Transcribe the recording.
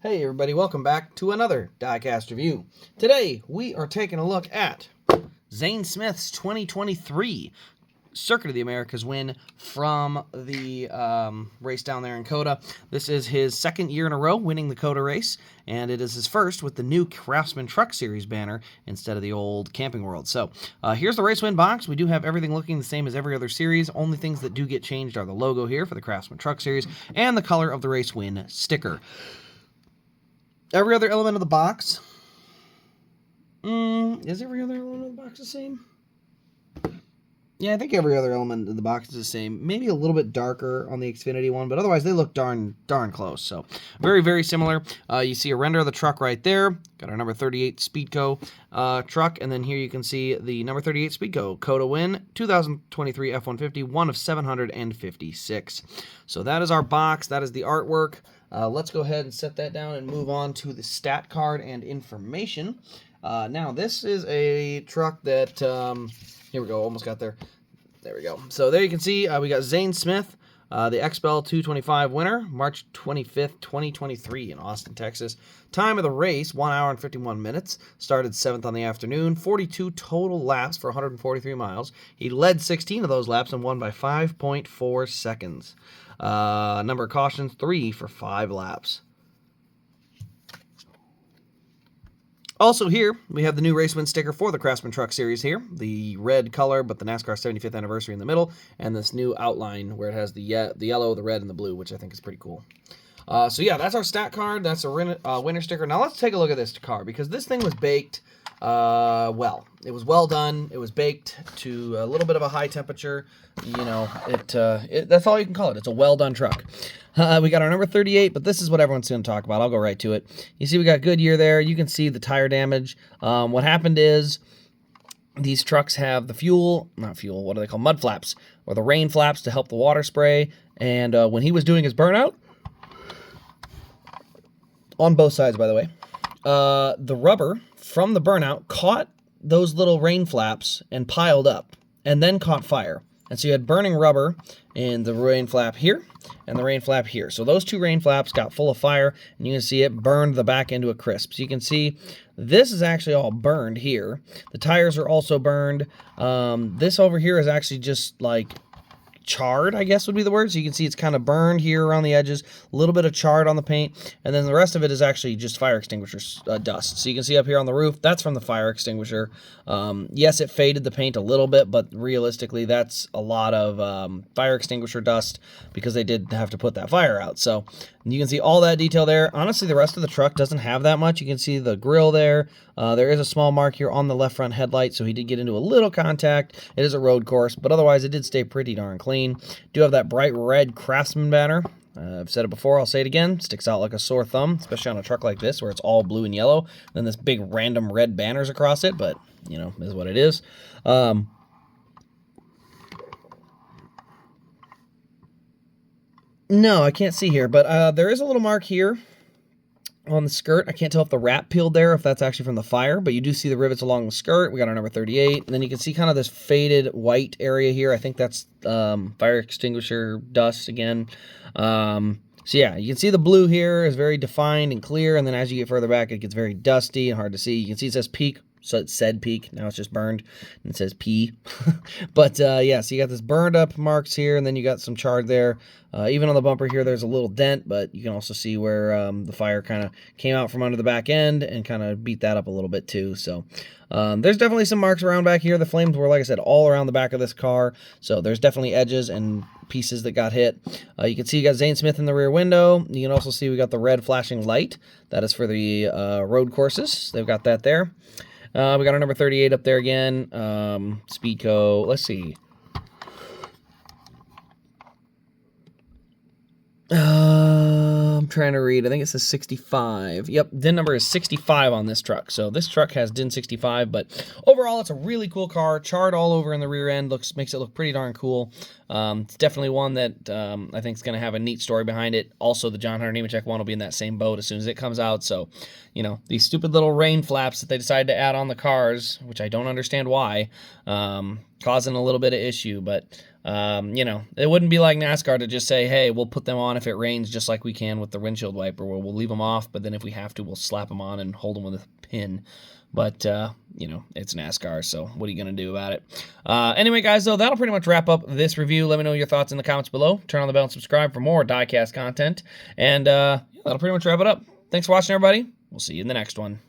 Hey everybody, welcome back to another Diecast review. Today we are taking a look at Zane Smith's 2023 Circuit of the Americas win from the race down there in COTA. This is his second year in a row winning the COTA race, and it is his first with the new Craftsman Truck Series banner instead of the old Camping World. So here's the race win box. We do have everything looking the same as every other series. Only things that do get changed are the logo here for the Craftsman Truck Series and the color of the race win sticker. Every other element of the box. Is every other element of the box the same? Yeah, I think every other element of the box is the same. Maybe a little bit darker on the Xfinity one, but otherwise they look darn close. So very, very similar. You see a render of the truck right there. Got our number 38 Speedco truck, and then here you can see the number 38 Speedco COTA win 2023 F-150, one of 756. So that is our box. That is the artwork. Let's go ahead and set that down and move on to the stat card and information. Now, this is a truck that, here we go, almost got there. There we go. So there you can see we got Zane Smith, the XBEL 225 winner, March 25th, 2023 in Austin, Texas. Time of the race, 1 hour and 51 minutes. Started 7th on the afternoon, 42 total laps for 143 miles. He led 16 of those laps and won by 5.4 seconds. Number of cautions, 3 for 5 laps. Also here, we have the new race win sticker for the Craftsman Truck Series here. The red color, but the NASCAR 75th anniversary in the middle, and this new outline where it has the yellow, the red, and the blue, which I think is pretty cool. So yeah, that's our stat card. That's a winner sticker. Now let's take a look at this car, because this thing was baked well. It was well done. It was baked to a little bit of a high temperature. You know, that's all you can call it. It's a well done truck. We got our number 38, but this is what everyone's going to talk about. I'll go right to it. You see we got Goodyear there. You can see the tire damage. What happened is these trucks have the what do they call, mud flaps, or the rain flaps to help the water spray. And when he was doing his burnout, on both sides, by the way, the rubber from the burnout caught those little rain flaps and piled up, and then caught fire. And so you had burning rubber in the rain flap here and the rain flap here. So those two rain flaps got full of fire, and you can see it burned the back into a crisp. So you can see this is actually all burned here. The tires are also burned. This over here is actually just like charred, I guess would be the word. So you can see it's kind of burned here around the edges, a little bit of charred on the paint, and then the rest of it is actually just fire extinguisher dust. So you can see up here on the roof, that's from the fire extinguisher. Yes, it faded the paint a little bit, but realistically, that's a lot of fire extinguisher dust because they did have to put that fire out. So you can see all that detail there. Honestly, the rest of the truck doesn't have that much. You can see the grill there. There is a small mark here on the left front headlight, so he did get into a little contact. It is a road course, but otherwise it did stay pretty darn clean. Do have that bright red Craftsman banner. I've said it before, I'll say it again. Sticks out like a sore thumb, especially on a truck like this where it's all blue and yellow. Then this big random red banners across it, but, you know, is what it is. No, I can't see here, but there is a little mark here on the skirt. I can't tell if the wrap peeled there, if that's actually from the fire, but you do see the rivets along the skirt. We got our number 38, and then you can see kind of this faded white area here. I think that's fire extinguisher dust again. So yeah, you can see the blue here is very defined and clear, and then as you get further back, it gets very dusty and hard to see. You can see it says peak. So it said peak, now it's just burned, and it says P. But yeah, so you got this burned up marks here, and then you got some charred there. Even on the bumper here, there's a little dent, but you can also see where the fire kind of came out from under the back end and kind of beat that up a little bit too. So there's definitely some marks around back here. The flames were, like I said, all around the back of this car. So there's definitely edges and pieces that got hit. You can see you got Zane Smith in the rear window. You can also see we got the red flashing light. That is for the road courses. They've got that there. We got our number 38 up there again. Speedco. Let's see. I'm trying to read. I think it says 65. Yep, DIN number is 65 on this truck. So this truck has DIN 65, but overall, it's a really cool car. Charred all over in the rear end. Makes it look pretty darn cool. It's definitely one that I think is going to have a neat story behind it. Also, the John Hunter Nemechek one will be in that same boat as soon as it comes out. So, you know, these stupid little rain flaps that they decided to add on the cars, which I don't understand why, causing a little bit of issue. But, you know, it wouldn't be like NASCAR to just say, hey, we'll put them on if it rains, just like we can with the windshield wiper, where we'll leave them off, but then if we have to, we'll slap them on and hold them with a pin. But, you know, it's NASCAR, so what are you going to do about it? Anyway, guys, though, that'll pretty much wrap up this review. Let me know your thoughts in the comments below. Turn on the bell and subscribe for more Diecast content. And that'll pretty much wrap it up. Thanks for watching, everybody. We'll see you in the next one.